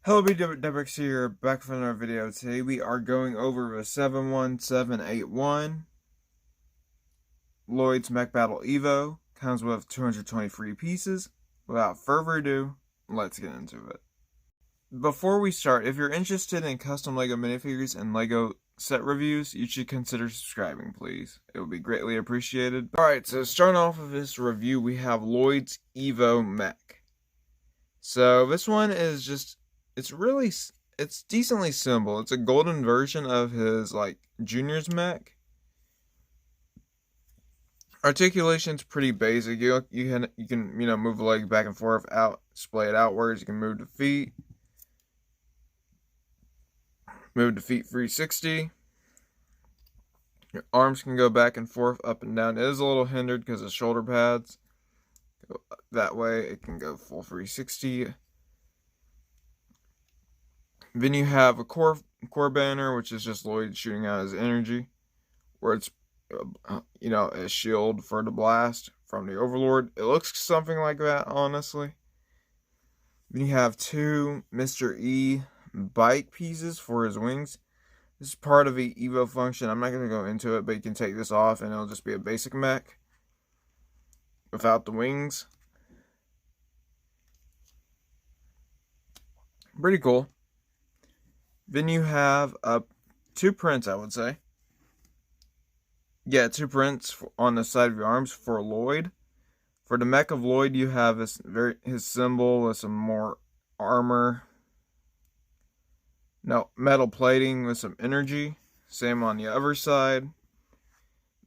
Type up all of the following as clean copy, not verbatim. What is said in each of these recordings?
Hello, BWX here, back for another video. Today we are going over the 71781 Lloyd's Mech Battle Evo. Comes with 220 free pieces. Without further ado, let's get into it. Before we start, if you're interested in custom LEGO minifigures and LEGO set reviews, you should consider subscribing, please. It would be greatly appreciated. Alright, so starting off with this review, we have Lloyd's Evo Mech. So this one is just it's decently simple. It's a golden version of his junior's mech. Articulation's pretty basic. You can move the leg back and forth, splay it outwards. You can move the feet 360. Your arms can go back and forth, up and down. It is a little hindered because of shoulder pads. Go that way, it can go full 360. Then you have a core banner, which is just Lloyd shooting out his energy, where it's a shield for the blast from the Overlord. It looks something like that, honestly. Then you have two Mr. E bike pieces for his wings. This is part of the Evo function. I'm not going to go into it, but you can take this off and it'll just be a basic mech without the wings. Pretty cool. Then you have two prints, I would say. Yeah, two prints on the side of your arms for Lloyd. For the mech of Lloyd, you have his symbol with some more armor. No, metal plating with some energy. Same on the other side.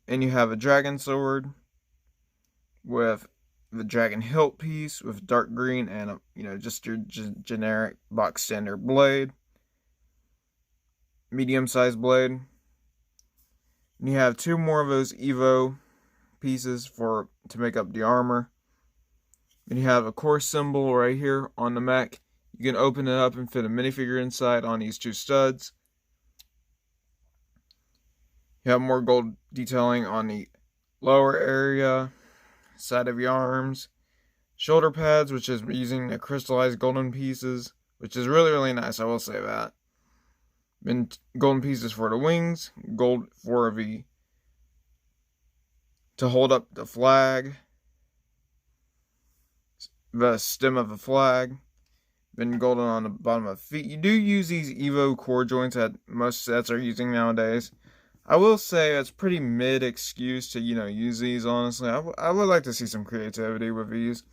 And you have a dragon sword with the dragon hilt piece with dark green and just your generic box standard blade. Medium-sized blade. And you have two more of those Evo pieces to make up the armor. Then you have a core symbol right here on the mech. You can open it up and fit a minifigure inside on these two studs. You have more gold detailing on the lower area, side of your arms. Shoulder pads, which is using the crystallized golden pieces, which is really, really nice, I will say that. Then golden pieces for the wings, gold for to hold up the flag, the stem of the flag, then golden on the bottom of the feet. You do use these Evo core joints that most sets are using nowadays. I will say it's pretty mid excuse to use these, honestly. I would like to see some creativity with these.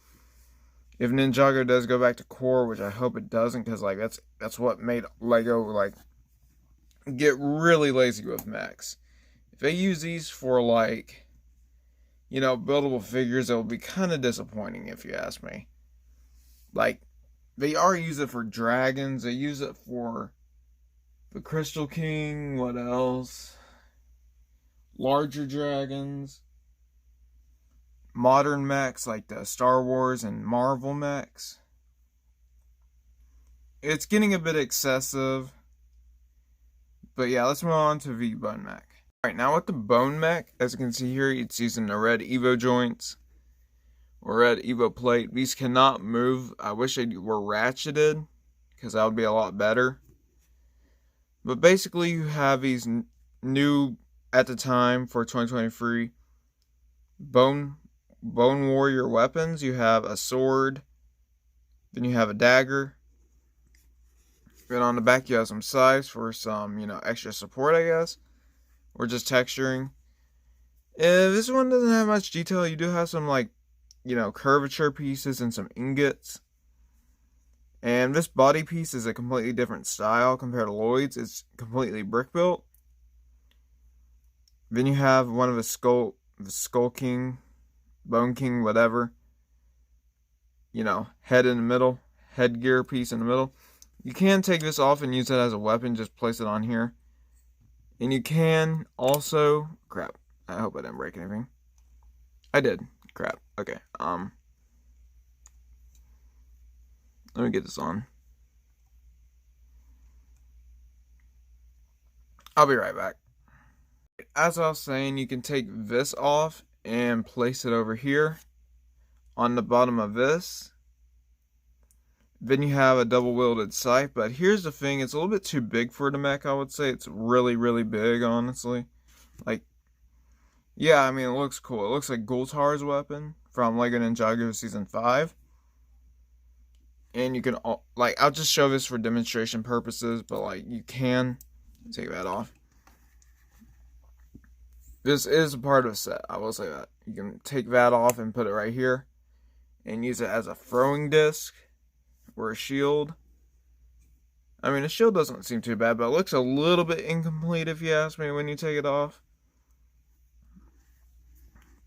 If Ninjago does go back to core, which I hope it doesn't, because that's what made LEGO get really lazy with mechs. If they use these for buildable figures, it will be kind of disappointing if you ask me. They are use it for dragons, they use it for the Crystal King, what else? Larger dragons. Modern mechs like the Star Wars and Marvel mechs. It's getting a bit excessive. But yeah, let's move on to the Bone Mech. Alright, now with the Bone Mech, as you can see here, it's using the red Evo joints. Or red Evo plate. These cannot move. I wish they were ratcheted, because that would be a lot better. But basically, you have these new, at the time, for 2023, Bone Warrior weapons. You have a sword. Then you have a dagger. Then on the back you have some sides for some, extra support, I guess. Or just texturing. This one doesn't have much detail. You do have some, curvature pieces and some ingots. And this body piece is a completely different style compared to Lloyd's. It's completely brick built. Then you have one of the Skull King, Bone King, whatever. Head in the middle. Headgear piece in the middle. You can take this off and use it as a weapon, just place it on here. And you can also, crap, I hope I didn't break anything. I did, crap, okay, let me get this on. I'll be right back. As I was saying, you can take this off and place it over here on the bottom of this. Then you have a double-wielded scythe, but here's the thing, it's a little bit too big for the mech, I would say. It's really, really big, honestly. Like, yeah, I mean, it looks cool. It looks like Gultar's weapon from LEGO Ninjago Season 5. And you can, like, I'll just show this for demonstration purposes, but, like, you can take that off. This is a part of a set, I will say that. You can take that off and put it right here and use it as a throwing disc or a shield. I mean, a shield doesn't seem too bad, but it looks a little bit incomplete if you ask me when you take it off.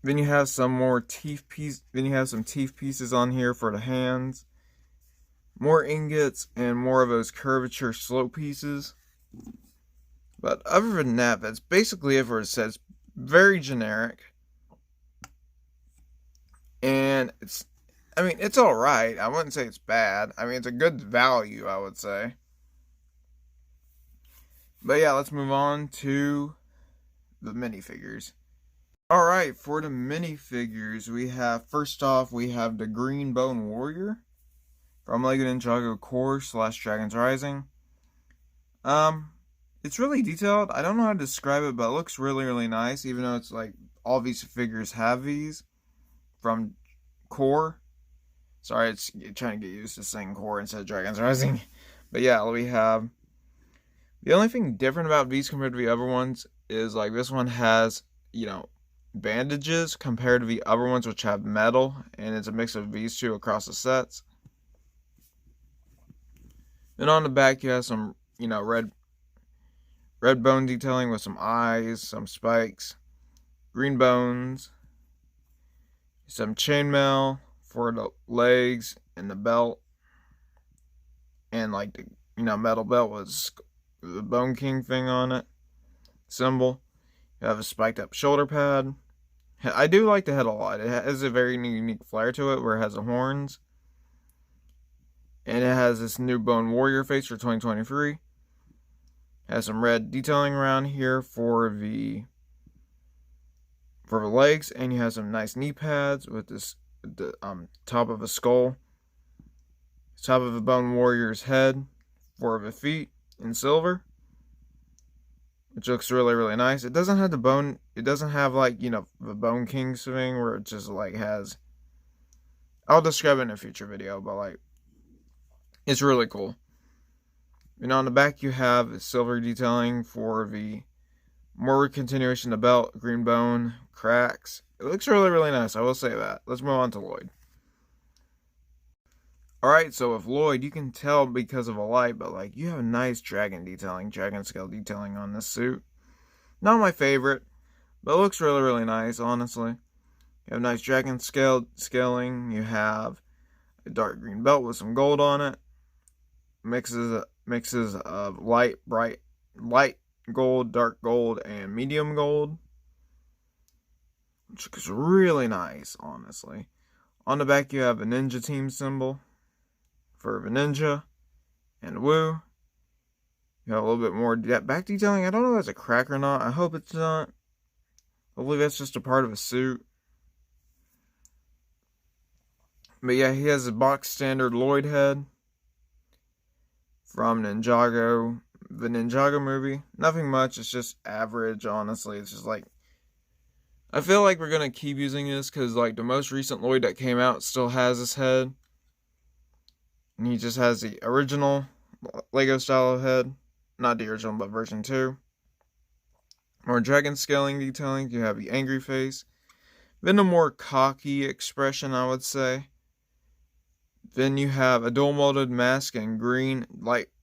Then you have some more teeth pieces. Then you have some teeth pieces on here for the hands. More ingots and more of those curvature slope pieces. But other than that, that's basically it for a set. It's very generic. And it's, I mean, it's alright. I wouldn't say it's bad. I mean, it's a good value, I would say. But yeah, let's move on to the minifigures. Alright, for the minifigures, we have, first off, we have the Green Bone Warrior from LEGO Ninjago Core / Dragon's Rising. It's really detailed. I don't know how to describe it, but it looks really, really nice, even though it's like all these figures have these from Core. Sorry, it's trying to get used to saying Core instead of Dragon's Rising. But yeah, we have, the only thing different about these compared to the other ones is like this one has, you know, bandages compared to the other ones which have metal, and it's a mix of these two across the sets. Then on the back you have some, you know, red bone detailing with some eyes, some spikes, green bones, some chainmail for the legs and the belt, and like the, you know, metal belt with the Bone King thing on it, symbol. You have a spiked up shoulder pad. I do like the head a lot. It has a very unique flair to it where it has the horns. And it has this new Bone Warrior face for 2023. It has some red detailing around here for the legs, and you have some nice knee pads with this top of a skull, top of a Bone Warrior's head for the feet in silver, which looks really, really nice. It doesn't have the bone, it doesn't have like, you know, the Bone King's thing where it just like has, I'll describe it in a future video, but like, it's really cool. And on the back you have silver detailing for the more continuation of the belt, green bone, cracks. It looks really, really nice, I will say that. Let's move on to Lloyd. Alright, so with Lloyd, you can tell because of a light, but like, you have nice dragon scale detailing on this suit. Not my favorite, but it looks really, really nice, honestly. You have nice dragon scaling. You have a dark green belt with some gold on it. Mixes of light gold, dark gold, and medium gold, which looks really nice, honestly. On the back you have a ninja team symbol for the ninja and Woo. You have a little bit more back detailing. I don't know if that's a crack or not. I hope it's not. Hopefully that's just a part of a suit. But yeah, he has a box standard Lloyd head from Ninjago, the Ninjago movie. Nothing much, it's just average, honestly. It's just like, I feel like we're going to keep using this because like the most recent Lloyd that came out still has his head. And he just has the original Lego style of head. Not the original, but version 2. More dragon scaling detailing. You have the angry face. Then a more cocky expression, I would say. Then you have a dual molded mask in green,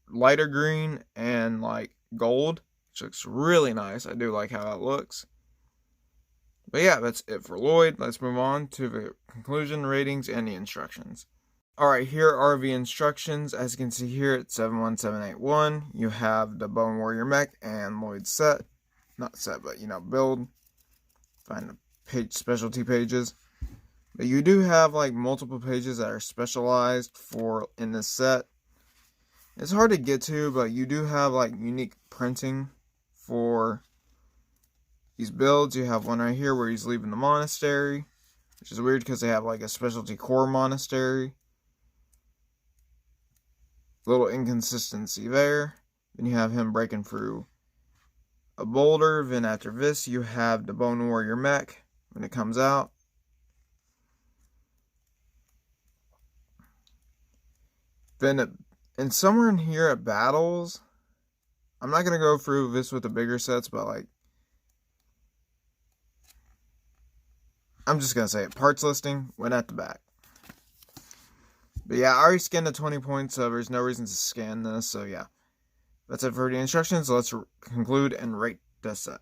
lighter green and like gold, which looks really nice. I do like how that looks. But yeah, that's it for Lloyd. Let's move on to the conclusion, ratings, and the instructions. Alright, here are the instructions. As you can see here, it's 71781. You have the Bone Warrior Mech and Lloyd set. Not set, but, you know, build. Find the page specialty pages. But you do have like multiple pages that are specialized for in this set. It's hard to get to, but you do have like unique printing for these builds. You have one right here where he's leaving the monastery, which is weird because they have like a specialty core monastery. little inconsistency there. Then you have him breaking through a boulder. Then after this, you have the Bone Warrior Mech when it comes out. Then, and somewhere in here at battles, I'm not going to go through this with the bigger sets, but like, I'm just going to say it. Parts listing went at the back. But yeah, I already scanned the 20 points, so there's no reason to scan this. So yeah, that's it for the instructions. Let's conclude and rate the set.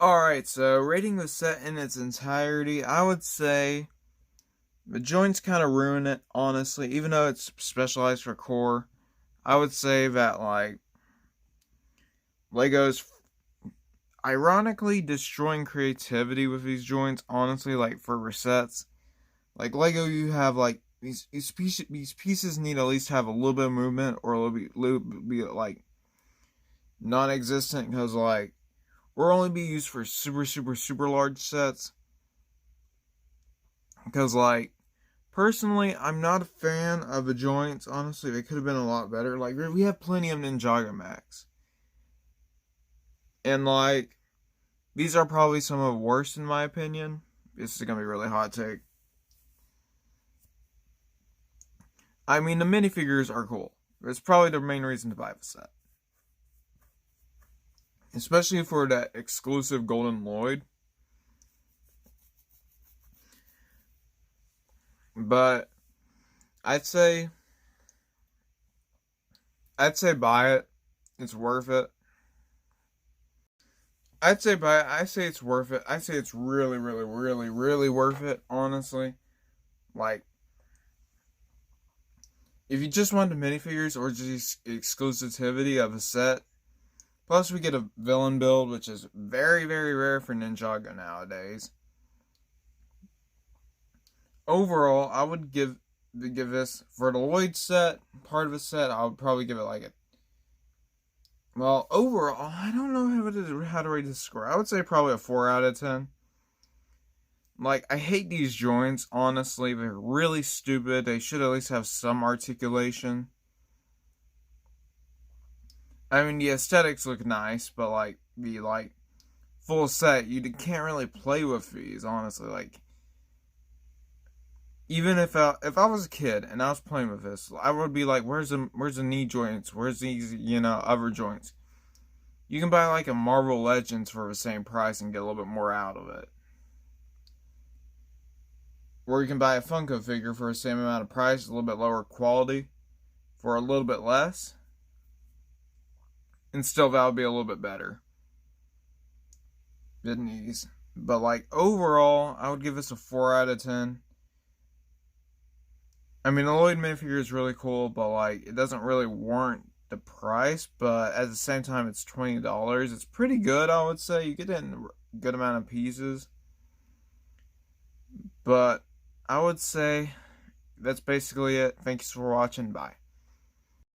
Alright, so rating the set in its entirety, I would say the joints kind of ruin it, honestly. Even though it's specialized for core, I would say that, like, Lego's ironically destroying creativity with these joints, honestly, like, for resets. Like, Lego, you have, like, these pieces need to at least have a little bit of movement, or a little bit like, non-existent, because, like, will only be used for super large sets. Because, like, personally, I'm not a fan of the joints. Honestly, they could have been a lot better. Like, we have plenty of Ninjago Mechs. And, like, these are probably some of the worst in my opinion. This is going to be a really hot take. I mean, the minifigures are cool. It's probably the main reason to buy the set. Especially for that exclusive golden Lloyd. But I'd say buy it. It's worth it. I'd say buy it. I say it's worth it. I say it's really worth it, honestly. Like, if you just want the minifigures or just exclusivity of a set, plus we get a villain build, which is very rare for Ninjago nowadays. Overall, I would give this, for the Lloyd set, part of the set, I would probably give it like a, well, overall, I don't know how to rate this score. I would say probably a 4 out of 10. Like, I hate these joints, honestly. They're really stupid. They should at least have some articulation. I mean, the aesthetics look nice, but, like, the, like, full set, you can't really play with these, honestly. Like, even if I was a kid and I was playing with this, I would be like, where's the knee joints? Where's these, other joints? You can buy, like, a Marvel Legends for the same price and get a little bit more out of it. Or you can buy a Funko figure for the same amount of price, a little bit lower quality, for a little bit less. And still, that would be a little bit better than these. But, like, overall, I would give this a 4 out of 10. I mean, the Lloyd minifigure is really cool, but, like, it doesn't really warrant the price. But at the same time, it's $20. It's pretty good, I would say. You get it in a good amount of pieces. But I would say that's basically it. Thanks for watching. Bye.